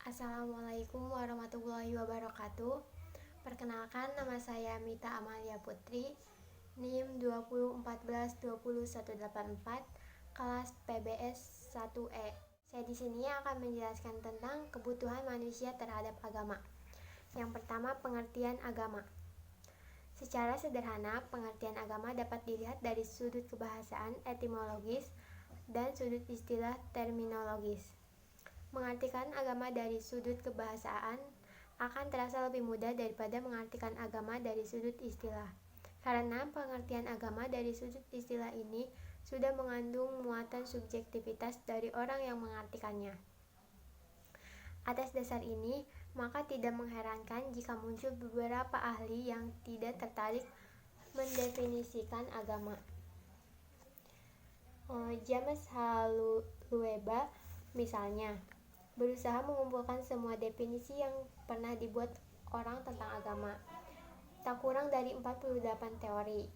Assalamualaikum warahmatullahi wabarakatuh. Perkenalkan, nama saya Mita Amalia Putri, NIM 2014201184, kelas PBS 1E. Saya di sini akan menjelaskan tentang kebutuhan manusia terhadap agama. Yang pertama, pengertian agama. Secara sederhana, pengertian agama dapat dilihat dari sudut kebahasaan etimologis dan sudut istilah terminologis. Mengartikan agama dari sudut kebahasaan akan terasa lebih mudah daripada mengartikan agama dari sudut istilah. Karena pengertian agama dari sudut istilah ini sudah mengandung muatan subjektivitas dari orang yang mengartikannya. Atas dasar ini, maka tidak mengherankan jika muncul beberapa ahli yang tidak tertarik mendefinisikan agama. James Halueba misalnya berusaha mengumpulkan semua definisi yang pernah dibuat orang tentang agama, tak kurang dari 48 teori.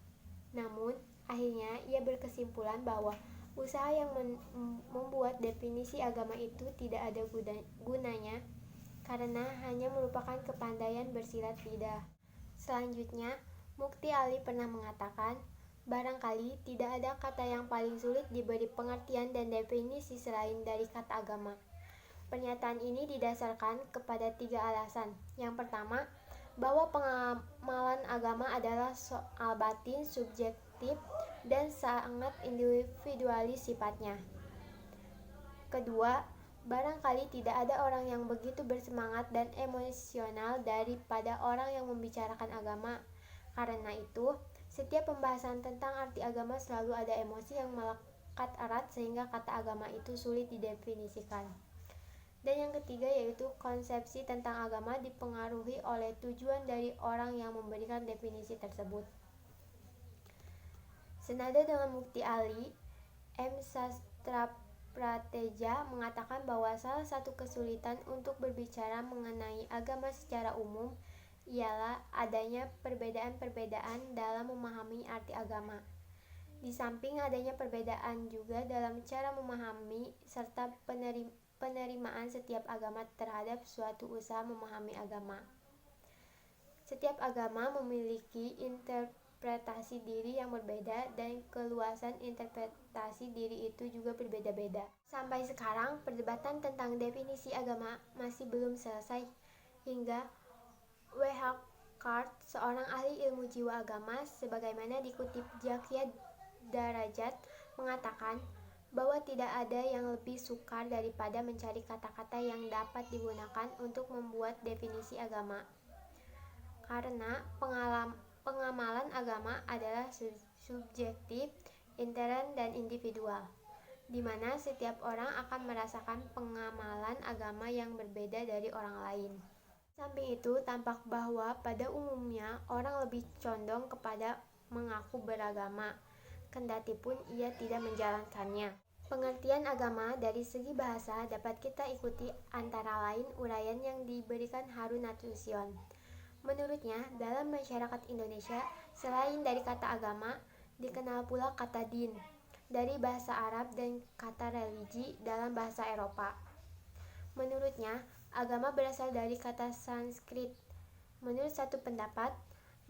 Namun, akhirnya ia berkesimpulan bahwa usaha yang membuat definisi agama itu tidak ada gunanya karena hanya merupakan kepandaian bersilat lidah. Selanjutnya, Mukti Ali pernah mengatakan, barangkali tidak ada kata yang paling sulit diberi pengertian dan definisi selain dari kata agama. Pernyataan ini didasarkan kepada 3 alasan. Yang pertama, bahwa pengamalan agama adalah soal batin, subjektif, dan sangat individualis sifatnya. Kedua, barangkali tidak ada orang yang begitu bersemangat dan emosional daripada orang yang membicarakan agama. Karena itu, setiap pembahasan tentang arti agama selalu ada emosi yang melekat erat sehingga kata agama itu sulit didefinisikan. Dan yang ketiga yaitu konsepsi tentang agama dipengaruhi oleh tujuan dari orang yang memberikan definisi tersebut. Senada dengan Mukti Ali, M. Sastraprateja mengatakan bahwa salah satu kesulitan untuk berbicara mengenai agama secara umum ialah adanya perbedaan-perbedaan dalam memahami arti agama. Di samping adanya perbedaan juga dalam cara memahami serta penerimaan setiap agama terhadap suatu usaha memahami agama. Setiap agama memiliki interpretasi diri yang berbeda dan keluasan interpretasi diri itu juga berbeda-beda. Sampai sekarang, perdebatan tentang definisi agama masih belum selesai hingga W.H. Card, seorang ahli ilmu jiwa agama, sebagaimana dikutip Zakia Darajat, mengatakan bahwa tidak ada yang lebih sukar daripada mencari kata-kata yang dapat digunakan untuk membuat definisi agama. Karena pengamalan agama adalah subjektif, intern, dan individual, di mana setiap orang akan merasakan pengamalan agama yang berbeda dari orang lain. Samping itu, tampak bahwa pada umumnya orang lebih condong kepada mengaku beragama, kendati pun ia tidak menjalankannya. Pengertian agama dari segi bahasa dapat kita ikuti antara lain uraian yang diberikan Harun Nasution. Menurutnya, dalam masyarakat Indonesia, selain dari kata agama, dikenal pula kata din dari bahasa Arab dan kata religi dalam bahasa Eropa. Menurutnya, agama berasal dari kata Sanskrit. Menurut satu pendapat,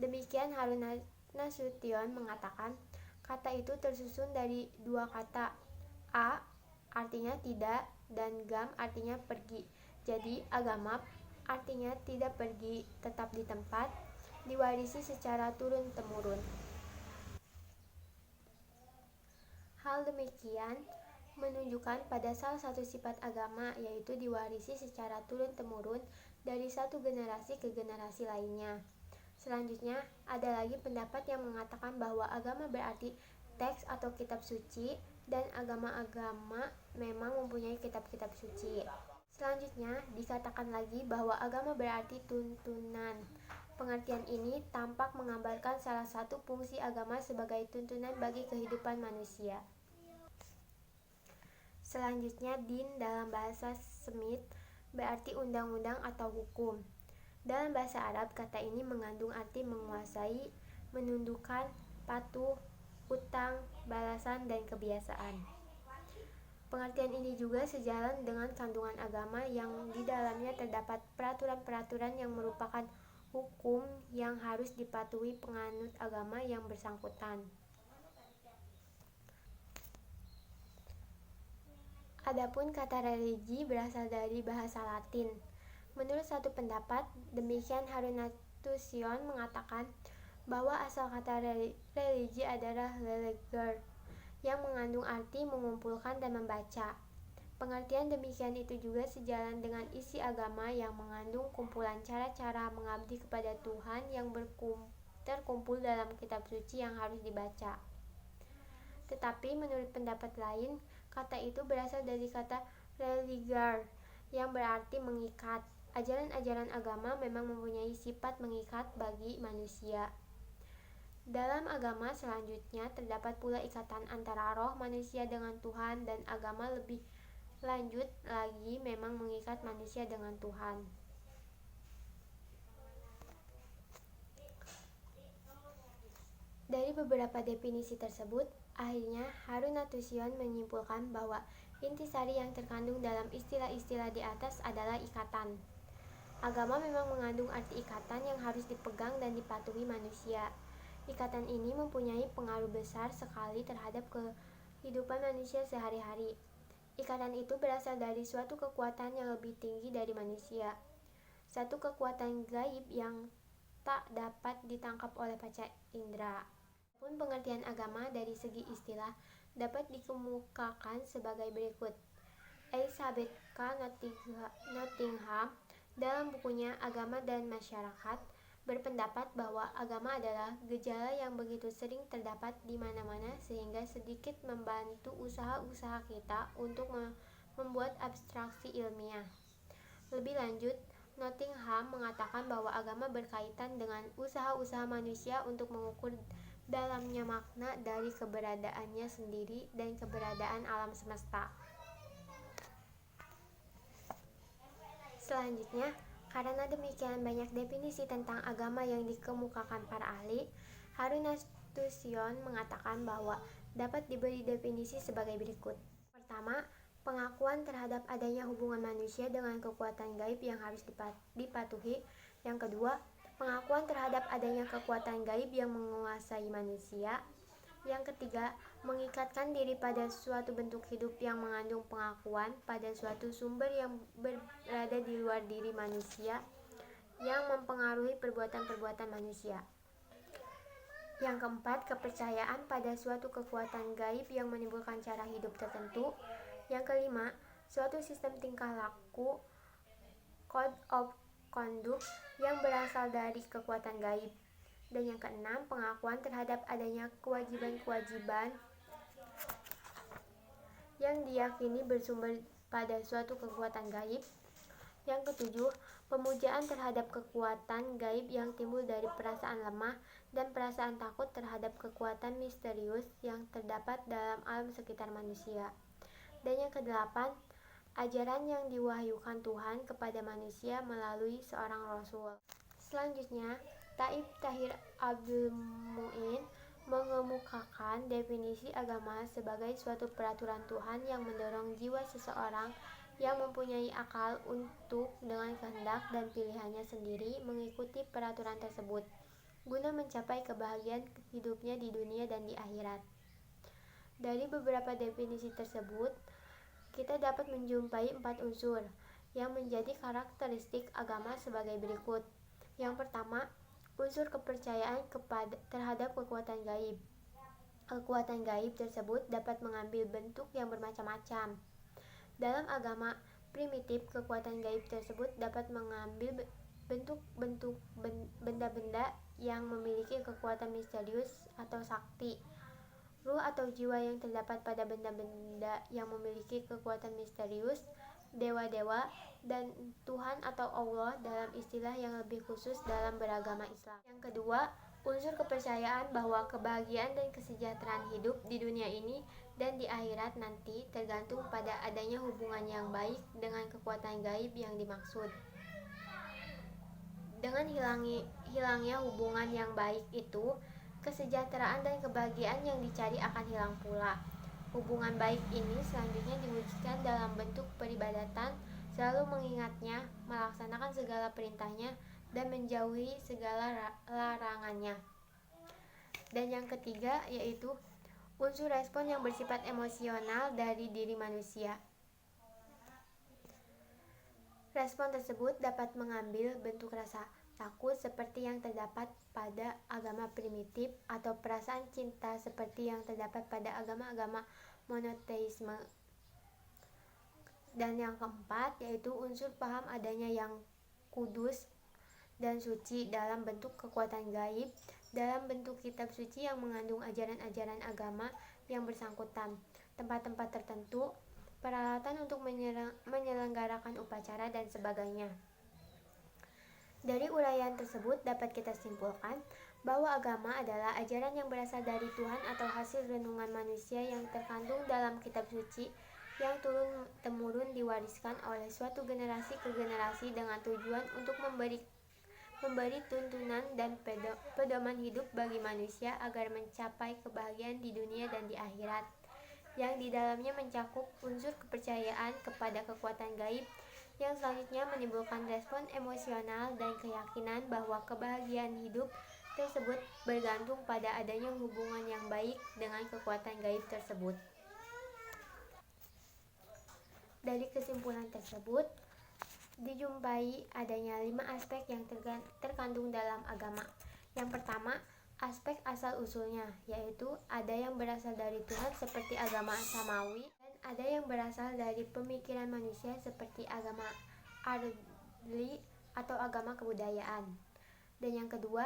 demikian Harun Nasution mengatakan, kata itu tersusun dari 2 kata, a artinya tidak dan gam artinya pergi. Jadi agama artinya tidak pergi, tetap di tempat, diwarisi secara turun-temurun. Hal demikian menunjukkan pada salah satu sifat agama, yaitu diwarisi secara turun-temurun dari satu generasi ke generasi lainnya. Selanjutnya, ada lagi pendapat yang mengatakan bahwa agama berarti teks atau kitab suci, dan agama-agama memang mempunyai kitab-kitab suci. Selanjutnya, dikatakan lagi bahwa agama berarti tuntunan. Pengertian ini tampak menggambarkan salah satu fungsi agama sebagai tuntunan bagi kehidupan manusia. Selanjutnya, din dalam bahasa Semit berarti undang-undang atau hukum. Dalam bahasa Arab, kata ini mengandung arti menguasai, menundukkan, patuh, utang, balasan, dan kebiasaan. Pengertian ini juga sejalan dengan kandungan agama yang di dalamnya terdapat peraturan-peraturan yang merupakan hukum yang harus dipatuhi penganut agama yang bersangkutan. Adapun kata religi berasal dari bahasa Latin. Menurut satu pendapat, demikian Harunatusion mengatakan bahwa asal kata religi adalah leger, yang mengandung arti mengumpulkan dan membaca. Pengertian demikian itu juga sejalan dengan isi agama yang mengandung kumpulan cara-cara mengabdi kepada Tuhan yang terkumpul dalam kitab suci yang harus dibaca. Tetapi menurut pendapat lain, kata itu berasal dari kata religar yang berarti mengikat. Ajaran-ajaran agama memang mempunyai sifat mengikat bagi manusia. Dalam agama selanjutnya terdapat pula ikatan antara roh manusia dengan Tuhan, dan agama lebih lanjut lagi memang mengikat manusia dengan Tuhan. Dari beberapa definisi tersebut, akhirnya Harunatusion menyimpulkan bahwa intisari yang terkandung dalam istilah-istilah di atas adalah ikatan. Agama memang mengandung arti ikatan yang harus dipegang dan dipatuhi manusia. Ikatan ini mempunyai pengaruh besar sekali terhadap kehidupan manusia sehari-hari. Ikatan itu berasal dari suatu kekuatan yang lebih tinggi dari manusia, satu kekuatan gaib yang tak dapat ditangkap oleh panca indera. Pun pengertian agama dari segi istilah dapat dikemukakan sebagai berikut. Elizabeth K. Nottingham dalam bukunya Agama dan Masyarakat berpendapat bahwa agama adalah gejala yang begitu sering terdapat di mana-mana sehingga sedikit membantu usaha-usaha kita untuk membuat abstraksi ilmiah. Lebih lanjut, Nottingham mengatakan bahwa agama berkaitan dengan usaha-usaha manusia untuk mengukur dalamnya makna dari keberadaannya sendiri dan keberadaan alam semesta. Selanjutnya, karena demikian banyak definisi tentang agama yang dikemukakan para ahli, Harunatusion mengatakan bahwa dapat diberi definisi sebagai berikut. Pertama, pengakuan terhadap adanya hubungan manusia dengan kekuatan gaib yang harus dipatuhi. Yang kedua, pengakuan terhadap adanya kekuatan gaib yang menguasai manusia. Yang ketiga, mengikatkan diri pada suatu bentuk hidup yang mengandung pengakuan pada suatu sumber yang berada di luar diri manusia yang mempengaruhi perbuatan-perbuatan manusia. Yang keempat, kepercayaan pada suatu kekuatan gaib yang menimbulkan cara hidup tertentu. Yang kelima, suatu sistem tingkah laku, code of conduct, yang berasal dari kekuatan gaib. Dan yang keenam, pengakuan terhadap adanya kewajiban-kewajiban yang diyakini bersumber pada suatu kekuatan gaib. Yang ketujuh, pemujaan terhadap kekuatan gaib yang timbul dari perasaan lemah dan perasaan takut terhadap kekuatan misterius yang terdapat dalam alam sekitar manusia. Dan yang kedelapan, ajaran yang diwahyukan Tuhan kepada manusia melalui seorang Rasul. Selanjutnya, Taib Tahir Abdul Mu'in mengemukakan definisi agama sebagai suatu peraturan Tuhan yang mendorong jiwa seseorang yang mempunyai akal untuk dengan kehendak dan pilihannya sendiri mengikuti peraturan tersebut guna mencapai kebahagiaan hidupnya di dunia dan di akhirat. Dari beberapa definisi tersebut, kita dapat menjumpai 4 unsur yang menjadi karakteristik agama sebagai berikut. Yang pertama, unsur kepercayaan terhadap kekuatan gaib. Kekuatan gaib tersebut dapat mengambil bentuk yang bermacam-macam. Dalam agama primitif, kekuatan gaib tersebut dapat mengambil bentuk-bentuk benda-benda yang memiliki kekuatan misterius atau sakti. Ruh atau jiwa yang terdapat pada benda-benda yang memiliki kekuatan misterius, dewa-dewa, dan Tuhan atau Allah dalam istilah yang lebih khusus dalam beragama Islam. Yang kedua, unsur kepercayaan bahwa kebahagiaan dan kesejahteraan hidup di dunia ini dan di akhirat nanti tergantung pada adanya hubungan yang baik dengan kekuatan gaib yang dimaksud. Dengan hilangnya hubungan yang baik itu, kesejahteraan dan kebahagiaan yang dicari akan hilang pula. Hubungan baik ini selanjutnya diwujudkan dalam bentuk peribadatan, selalu mengingatnya, melaksanakan segala perintahnya, dan menjauhi segala larangannya. Dan yang ketiga yaitu unsur respon yang bersifat emosional dari diri manusia. Respon tersebut dapat mengambil bentuk rasa takut seperti yang terdapat pada agama primitif atau perasaan cinta seperti yang terdapat pada agama-agama monoteisme. Dan yang keempat yaitu unsur paham adanya yang kudus dan suci dalam bentuk kekuatan gaib, dalam bentuk kitab suci yang mengandung ajaran-ajaran agama yang bersangkutan, tempat-tempat tertentu, peralatan untuk menyelenggarakan upacara, dan sebagainya. Dari uraian tersebut dapat kita simpulkan bahwa agama adalah ajaran yang berasal dari Tuhan atau hasil renungan manusia yang terkandung dalam kitab suci yang turun-temurun diwariskan oleh suatu generasi ke generasi dengan tujuan untuk memberi tuntunan dan pedoman hidup bagi manusia agar mencapai kebahagiaan di dunia dan di akhirat, yang di dalamnya mencakup unsur kepercayaan kepada kekuatan gaib yang selanjutnya menimbulkan respon emosional dan keyakinan bahwa kebahagiaan hidup tersebut bergantung pada adanya hubungan yang baik dengan kekuatan gaib tersebut. Dari kesimpulan tersebut dijumpai adanya 5 aspek yang terkandung dalam agama. Yang pertama, aspek asal-usulnya, yaitu ada yang berasal dari Tuhan seperti agama samawi, dan ada yang berasal dari pemikiran manusia seperti agama ardli atau agama kebudayaan. Dan yang kedua,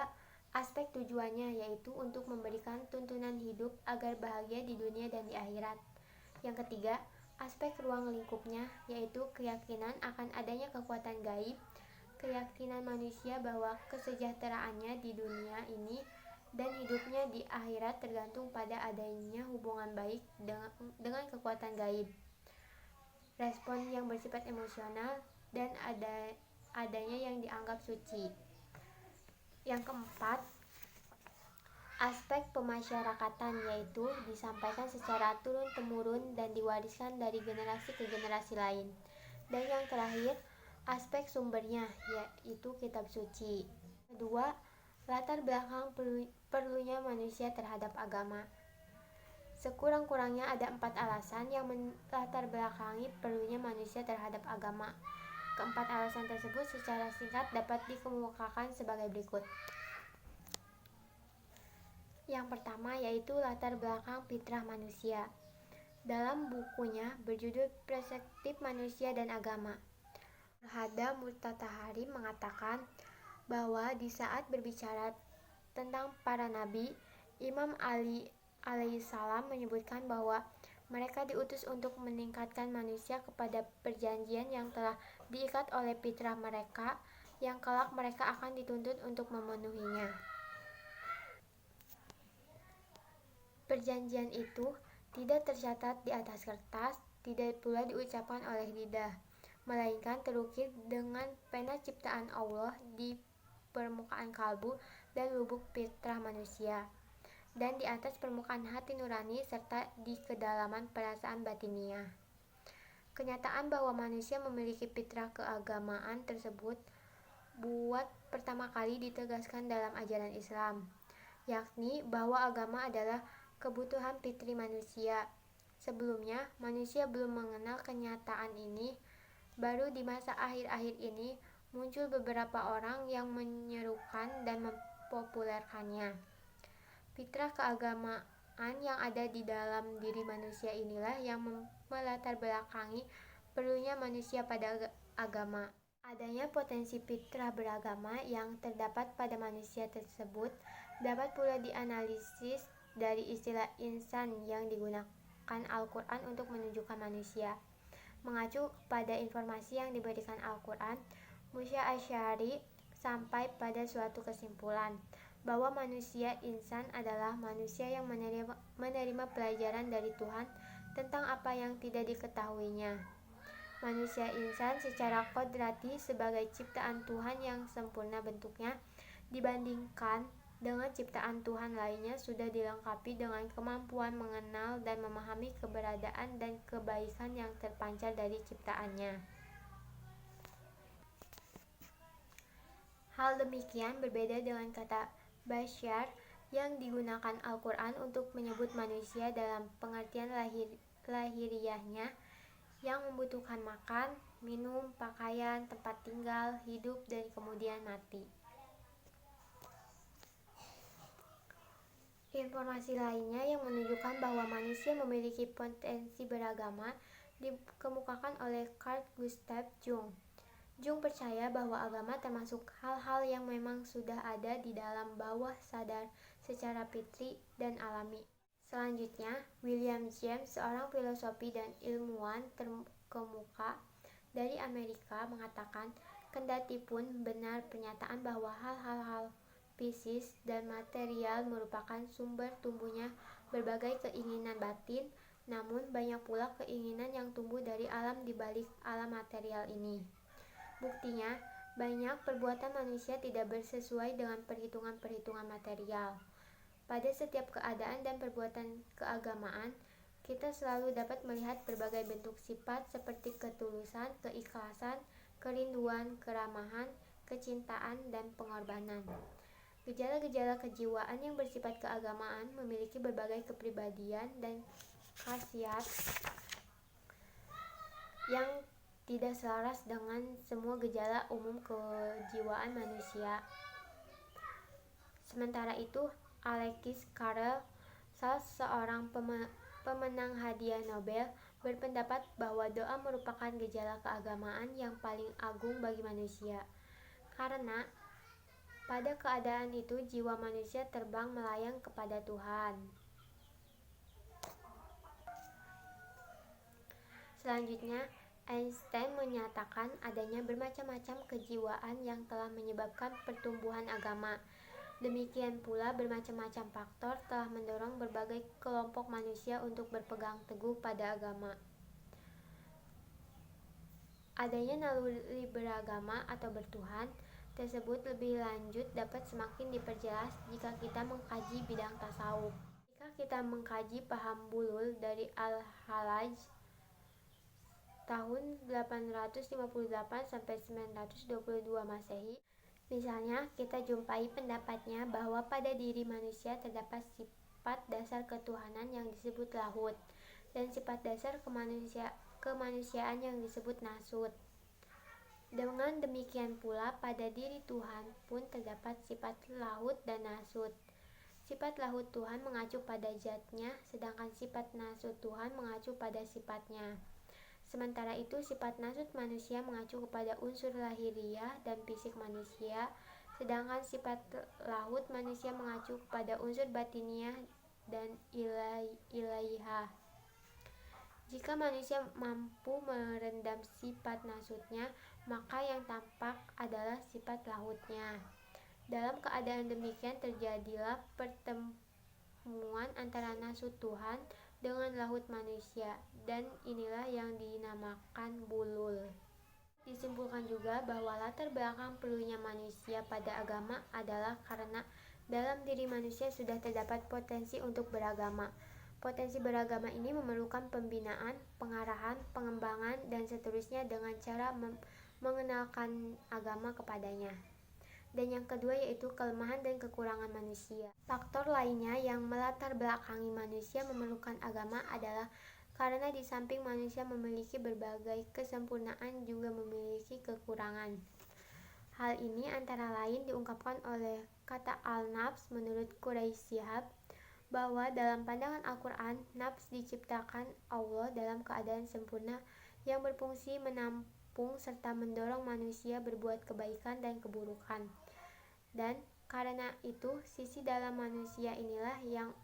aspek tujuannya, yaitu untuk memberikan tuntunan hidup agar bahagia di dunia dan di akhirat. Yang ketiga, aspek ruang lingkupnya, yaitu keyakinan akan adanya kekuatan gaib, keyakinan manusia bahwa kesejahteraannya di dunia ini dan hidupnya di akhirat tergantung pada adanya hubungan baik dengan kekuatan gaib. Respon yang bersifat emosional dan adanya yang dianggap suci. Yang keempat, aspek pemasyarakatan, yaitu disampaikan secara turun-temurun dan diwariskan dari generasi ke generasi lain. Dan yang terakhir, aspek sumbernya, yaitu kitab suci. Kedua, latar belakang perlunya manusia terhadap agama. Sekurang-kurangnya ada 4 alasan yang melatar belakangi perlunya manusia terhadap agama. Keempat alasan tersebut secara singkat dapat dikemukakan sebagai berikut. Yang pertama yaitu latar belakang fitrah manusia. Dalam bukunya berjudul Perspektif Manusia dan Agama, Hada Mutatahari mengatakan bahwa di saat berbicara tentang para nabi, Imam Ali alaihissalam menyebutkan bahwa mereka diutus untuk meningkatkan manusia kepada perjanjian yang telah diikat oleh fitrah mereka, yang kelak mereka akan dituntut untuk memenuhinya. Perjanjian itu tidak tercatat di atas kertas, tidak pula diucapkan oleh lidah, melainkan terukir dengan pena ciptaan Allah di permukaan kalbu dan lubuk fitrah manusia, dan di atas permukaan hati nurani serta di kedalaman perasaan batiniah. Kenyataan bahwa manusia memiliki fitrah keagamaan tersebut buat pertama kali ditegaskan dalam ajaran Islam, yakni bahwa agama adalah kebutuhan fitri manusia. Sebelumnya, manusia belum mengenal kenyataan ini. Baru di masa akhir-akhir ini muncul beberapa orang yang menyerukan dan mempopulerkannya. Fitrah keagamaan yang ada di dalam diri manusia inilah yang melatar belakangi perlunya manusia pada agama. Adanya potensi fitrah beragama yang terdapat pada manusia tersebut dapat pula dianalisis dari istilah insan yang digunakan Al-Quran untuk menunjukkan manusia. Mengacu pada informasi yang diberikan Al-Quran, Musa Asy'ari sampai pada suatu kesimpulan bahwa manusia insan adalah manusia yang menerima pelajaran dari Tuhan tentang apa yang tidak diketahuinya. Manusia insan secara kodrati sebagai ciptaan Tuhan yang sempurna bentuknya dibandingkan dengan ciptaan Tuhan lainnya sudah dilengkapi dengan kemampuan mengenal dan memahami keberadaan dan kebaikan yang terpancar dari ciptaannya. Hal demikian berbeda dengan kata basyar yang digunakan Al-Quran untuk menyebut manusia dalam pengertian lahiriahnya yang membutuhkan makan, minum, pakaian, tempat tinggal, hidup, dan kemudian mati. Informasi lainnya yang menunjukkan bahwa manusia memiliki potensi beragama dikemukakan oleh Carl Gustav Jung. Jung percaya bahwa agama termasuk hal-hal yang memang sudah ada di dalam bawah sadar secara fitri dan alami. Selanjutnya, William James, seorang filosofi dan ilmuwan terkemuka dari Amerika, mengatakan, kendatipun benar pernyataan bahwa hal-hal fisis dan material merupakan sumber tumbuhnya berbagai keinginan batin, namun banyak pula keinginan yang tumbuh dari alam di balik alam material ini. Buktinya, banyak perbuatan manusia tidak bersesuai dengan perhitungan-perhitungan material. Pada setiap keadaan dan perbuatan keagamaan, kita selalu dapat melihat berbagai bentuk sifat seperti ketulusan, keikhlasan, kerinduan, keramahan, kecintaan, dan pengorbanan. Gejala-gejala kejiwaan yang bersifat keagamaan memiliki berbagai kepribadian dan khasiat yang tidak selaras dengan semua gejala umum kejiwaan manusia. Sementara itu, Alexis Carrel, salah seorang pemenang hadiah Nobel, berpendapat bahwa doa merupakan gejala keagamaan yang paling agung bagi manusia, karena pada keadaan itu jiwa manusia terbang melayang kepada Tuhan. Selanjutnya, Einstein menyatakan adanya bermacam-macam kejiwaan yang telah menyebabkan pertumbuhan agama. Demikian pula bermacam-macam faktor telah mendorong berbagai kelompok manusia untuk berpegang teguh pada agama. Adanya naluri beragama atau bertuhan tersebut lebih lanjut dapat semakin diperjelas jika kita mengkaji bidang tasawuf. Jika kita mengkaji paham bulul dari Al-Hallaj tahun 858 sampai 922 Masehi, misalnya, kita jumpai pendapatnya bahwa pada diri manusia terdapat sifat dasar ketuhanan yang disebut lahut dan sifat dasar kemanusiaan yang disebut nasut. Dengan demikian pula pada diri Tuhan pun terdapat sifat lahut dan nasut. Sifat lahut Tuhan mengacu pada zatnya, sedangkan sifat nasut Tuhan mengacu pada sifatnya. Sementara itu, sifat nasut manusia mengacu kepada unsur lahiriah dan fisik manusia, sedangkan sifat lahut manusia mengacu kepada unsur batiniah dan ilaihah. Jika manusia mampu merendam sifat nasutnya, maka yang tampak adalah sifat lahutnya. Dalam keadaan demikian terjadilah pertemuan antara nasut Tuhan dengan lahut manusia, dan inilah yang dinamakan bulul. Disimpulkan juga bahwa latar belakang perlunya manusia pada agama adalah karena dalam diri manusia sudah terdapat potensi untuk beragama. Potensi beragama ini memerlukan pembinaan, pengarahan, pengembangan, dan seterusnya dengan cara mengenalkan agama kepadanya. Dan yang kedua yaitu kelemahan dan kekurangan manusia. Faktor lainnya yang melatar belakangi manusia memerlukan agama adalah karena di samping manusia memiliki berbagai kesempurnaan juga memiliki kekurangan. Hal ini antara lain diungkapkan oleh kata al-nafs menurut Quraisy Shihab, bahwa dalam pandangan Al-Quran, nafs diciptakan Allah dalam keadaan sempurna yang berfungsi menampung serta mendorong manusia berbuat kebaikan dan keburukan. Dan karena itu, sisi dalam manusia inilah yang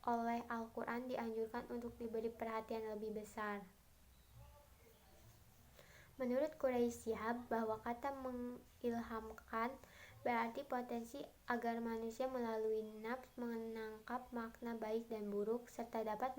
oleh Al-Quran dianjurkan untuk diberi perhatian lebih besar. Menurut Quraisy Shihab, bahwa kata mengilhamkan berarti potensi agar manusia melalui nafs menangkap makna baik dan buruk serta dapat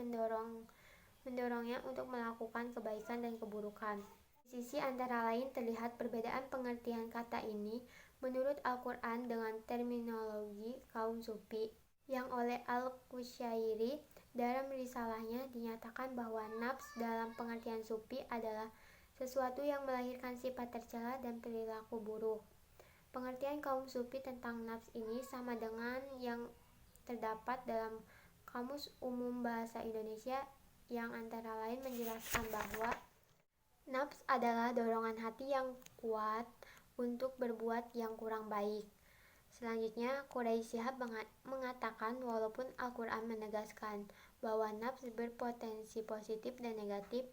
mendorongnya untuk melakukan kebaikan dan keburukan. Di sisi antara lain terlihat perbedaan pengertian kata ini menurut Al-Quran dengan terminologi kaum sufi, yang oleh Al-Qusyairi dalam risalahnya dinyatakan bahwa nafs dalam pengertian sufi adalah sesuatu yang melahirkan sifat tercela dan perilaku buruk. Pengertian kaum sufi tentang nafs ini sama dengan yang terdapat dalam Kamus Umum Bahasa Indonesia yang antara lain menjelaskan bahwa nafs adalah dorongan hati yang kuat untuk berbuat yang kurang baik. Selanjutnya, Quraisy Shihab mengatakan walaupun Al-Quran menegaskan bahwa nafs berpotensi positif dan negatif,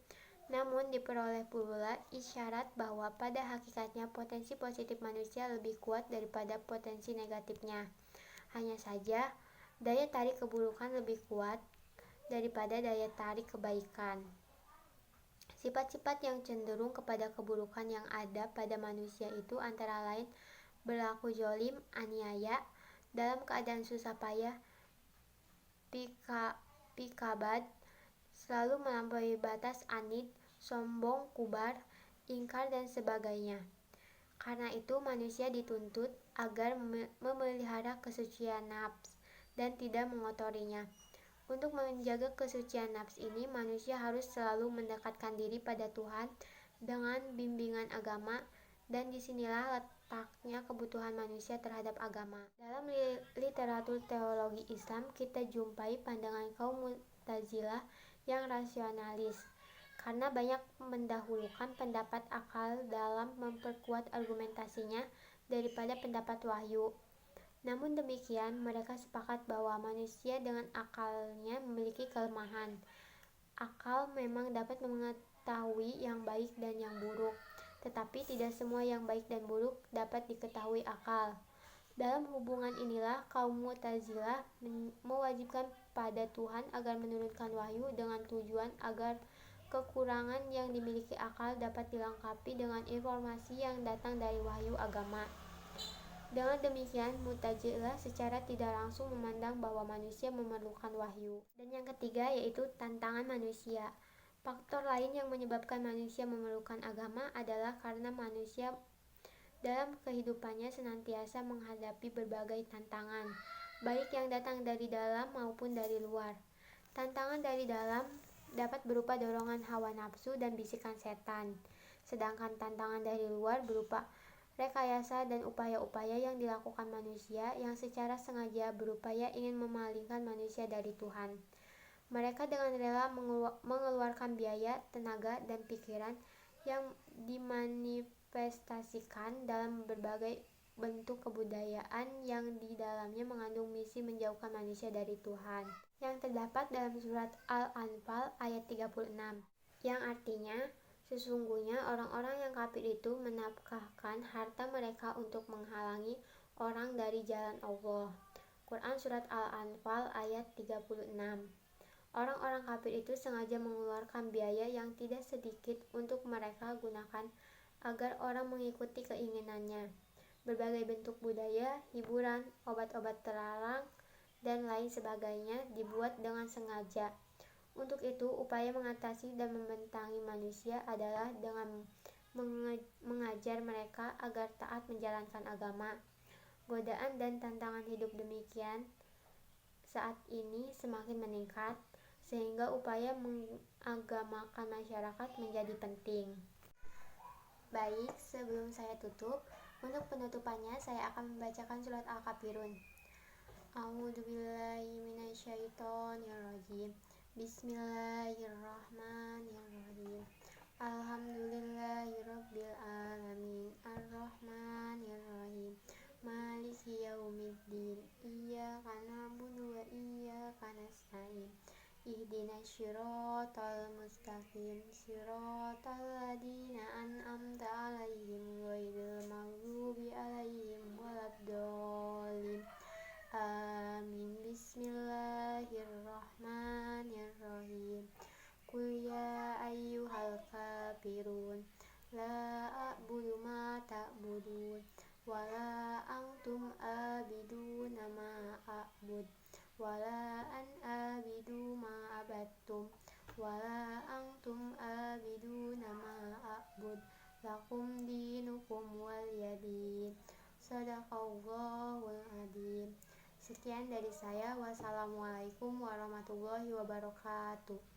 namun diperoleh pula isyarat bahwa pada hakikatnya potensi positif manusia lebih kuat daripada potensi negatifnya. Hanya saja, daya tarik keburukan lebih kuat daripada daya tarik kebaikan. Sifat-sifat yang cenderung kepada keburukan yang ada pada manusia itu antara lain berlaku zolim, aniaya, dalam keadaan susah payah, pikabad, selalu melampaui batas, anid, sombong, kubar, ingkar, dan sebagainya. Karena itu manusia dituntut agar memelihara kesucian nafs dan tidak mengotorinya. Untuk menjaga kesucian nafs ini, manusia harus selalu mendekatkan diri pada Tuhan dengan bimbingan agama, dan disinilah letaknya kebutuhan manusia terhadap agama. Dalam literatur teologi Islam, kita jumpai pandangan kaum Mu'tazilah yang rasionalis, karena banyak mendahulukan pendapat akal dalam memperkuat argumentasinya daripada pendapat wahyu. Namun demikian, mereka sepakat bahwa manusia dengan akalnya memiliki kelemahan. Akal memang dapat mengetahui yang baik dan yang buruk, tetapi tidak semua yang baik dan buruk dapat diketahui akal. Dalam hubungan inilah kaum Mu'tazilah mewajibkan pada Tuhan agar menurunkan wahyu dengan tujuan agar kekurangan yang dimiliki akal dapat dilengkapi dengan informasi yang datang dari wahyu agama. Dengan demikian, Mu'tazilah secara tidak langsung memandang bahwa manusia memerlukan wahyu. Dan yang ketiga yaitu tantangan manusia. Faktor lain yang menyebabkan manusia memerlukan agama adalah karena manusia dalam kehidupannya senantiasa menghadapi berbagai tantangan, baik yang datang dari dalam maupun dari luar. Tantangan dari dalam dapat berupa dorongan hawa nafsu dan bisikan setan, sedangkan tantangan dari luar berupa rekayasa dan upaya-upaya yang dilakukan manusia yang secara sengaja berupaya ingin memalingkan manusia dari Tuhan. Mereka dengan rela mengeluarkan biaya, tenaga, dan pikiran yang dimanifestasikan dalam berbagai bentuk kebudayaan yang di dalamnya mengandung misi menjauhkan manusia dari Tuhan, yang terdapat dalam surat Al-Anfal ayat 36, yang artinya sesungguhnya orang-orang yang kafir itu menafkahkan harta mereka untuk menghalangi orang dari jalan Allah. Quran Surat Al-Anfal ayat 36. Orang-orang kafir itu sengaja mengeluarkan biaya yang tidak sedikit untuk mereka gunakan agar orang mengikuti keinginannya. Berbagai bentuk budaya, hiburan, obat-obat terlarang, dan lain sebagainya dibuat dengan sengaja. Untuk itu, upaya mengatasi dan membentangi manusia adalah dengan mengajar mereka agar taat menjalankan agama. Godaan dan tantangan hidup demikian saat ini semakin meningkat, sehingga upaya mengagamakan masyarakat menjadi penting. Baik, sebelum saya tutup, untuk penutupannya saya akan membacakan surat Al-Kafirun. A'udzubillahi minasyaitonirrajim. Bismillahirrahmanirrahim. Alhamdulillahirabbil alamin. Arrahmanirrahim. Maliki yaumiddin. Iyyaka na'budu wa iyyaka nasta'in. Ihdinas siratal mustaqim. Siratal ladzina an'amta 'alaihim ghairil maghdubi 'alaihim waladdallin. Amin. Bismillahirrahmanirrahim. Qul ya ayyuhal kafirun la a'budu ma ta'budun wala antum abiduna ma a'bud wala an abidu ma abattum wala antum abiduna ma a'bud lakum dinukum waliyadin. Shadaqallahul adzim. Sekian dari saya. Wassalamualaikum warahmatullahi wabarakatuh.